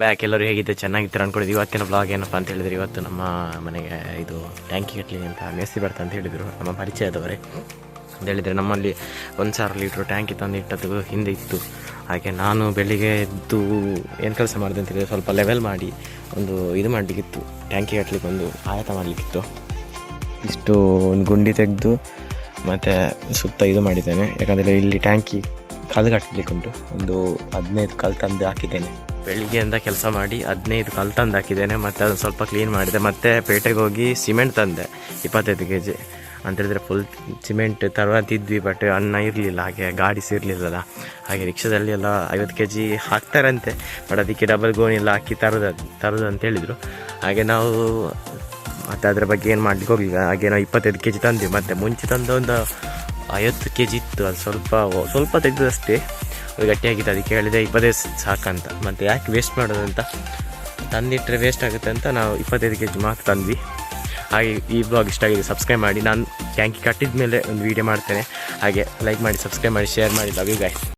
Back ಎಲ್ಲರೂ ಹೇಗಿದ್ದೆ ಚೆನ್ನಾಗಿತ್ತು ಅಂದ್ಕೊಂಡಿದ್ದು. ಇವತ್ತಿನ ಬ್ಲಾಗ್ ಏನಪ್ಪ ಅಂತ ಹೇಳಿದ್ರೆ, ಇವತ್ತು ನಮ್ಮ ಮನೆಗೆ ಇದು ಟ್ಯಾಂಕಿ ಕಟ್ಟಲಿ ಅಂತ ಮೇಸ್ತಿ ಬರ್ತಾ ಅಂತ ಹೇಳಿದರು ನಮ್ಮ ಪರಿಚಯದವರೇ. ಅಂತ ಹೇಳಿದರೆ ನಮ್ಮಲ್ಲಿ 1000 ಲೀಟ್ರ್ ಟ್ಯಾಂಕಿ ತಂದು ಇಟ್ಟದ್ದು ಹಿಂದೆ ಇತ್ತು. ಹಾಗೆ ನಾನು ಬೆಳಿಗ್ಗೆ ಎದ್ದು ಏನು ಕೆಲಸ ಮಾಡಿದೆ ಅಂತ ಹೇಳಿದರೆ, ಸ್ವಲ್ಪ ಲೆವೆಲ್ ಮಾಡಿ ಒಂದು ಇದು ಮಾಡಲಿಕ್ಕಿತ್ತು, ಟ್ಯಾಂಕಿ ಕಟ್ಟಲಿಕ್ಕೆ ಒಂದು ಆಯತ ಮಾಡಲಿಕ್ಕಿತ್ತು. ಇಷ್ಟು ಒಂದು ಗುಂಡಿ ತೆಗೆದು ಮತ್ತು ಸುತ್ತ ಇದು ಮಾಡಿದ್ದೇನೆ. ಯಾಕಂದರೆ ಇಲ್ಲಿ ಟ್ಯಾಂಕಿ ಕಲ್ಲು ಕಟ್ಟಲಿಕ್ಕೆ ಉಂಟು. ಒಂದು 15 ಕಲ್ಲು ತಂದು ಹಾಕಿದ್ದೇನೆ. ಬೆಳಿಗ್ಗೆಯಿಂದ ಕೆಲಸ ಮಾಡಿ 15 ಕಲ್ಲು ತಂದು ಹಾಕಿದ್ದೇನೆ. ಮತ್ತು ಅದನ್ನು ಸ್ವಲ್ಪ ಕ್ಲೀನ್ ಮಾಡಿದೆ. ಮತ್ತು ಪೇಟೆಗೆ ಹೋಗಿ ಸಿಮೆಂಟ್ ತಂದೆ 25 kg ಅಂತೇಳಿದರೆ. ಫುಲ್ ಸಿಮೆಂಟ್ ತರುವಂತಿದ್ವಿ, ಬಟ್ ಅನ್ನ ಇರಲಿಲ್ಲ, ಹಾಗೆ ಗಾಡಿ ಇರಲಿಲ್ಲಲ್ಲ. ಹಾಗೆ ರಿಕ್ಷಾದಲ್ಲಿ ಎಲ್ಲ 50 kg ಹಾಕ್ತಾರಂತೆ, ಬಟ್ ಅದಕ್ಕೆ ಡಬಲ್ ಗೋಣಿ ಎಲ್ಲ ಹಾಕಿ ತರೋದು ಅಂತ ಹೇಳಿದರು. ಹಾಗೆ ನಾವು ಮತ್ತು ಅದರ ಬಗ್ಗೆ ಏನು ಮಾಡ್ಲಿಕ್ಕೆ ಹೋಗಲಿಲ್ಲ. ಹಾಗೆ ನಾವು 25 kg ತಂದ್ವಿ. ಮತ್ತು ಮುಂಚೆ ತಂದ ಒಂದು 50 kg ಇತ್ತು, ಅದು ಸ್ವಲ್ಪ ತೆಗೆದಷ್ಟೇ ಅದು ಗಟ್ಟಿಯಾಗಿತ್ತು. ಅದಕ್ಕೆ ಹೇಳಿದೆ 25 ಸಾಕಂತ. ಮತ್ತು ಯಾಕೆ ವೇಸ್ಟ್ ಮಾಡೋದು ಅಂತ, ತಂದಿಟ್ಟರೆ ವೇಸ್ಟ್ ಆಗುತ್ತೆ ಅಂತ ನಾವು 25 kg ಮಾತ್ರ ತಂದ್ವಿ. ಹಾಗೆ ಈ ಬ್ಲಾಗ್ ಇಷ್ಟ ಆಗಿದೆ, ಸಬ್ಸ್ಕ್ರೈಬ್ ಮಾಡಿ. ನಾನು ಟ್ಯಾಂಕಿ ಕಟ್ಟಿದ ಮೇಲೆ ಒಂದು ವೀಡಿಯೋ ಮಾಡ್ತೇನೆ. ಹಾಗೆ ಲೈಕ್ ಮಾಡಿ, ಸಬ್ಸ್ಕ್ರೈಬ್ ಮಾಡಿ, ಶೇರ್ ಮಾಡಿ. Love you guys.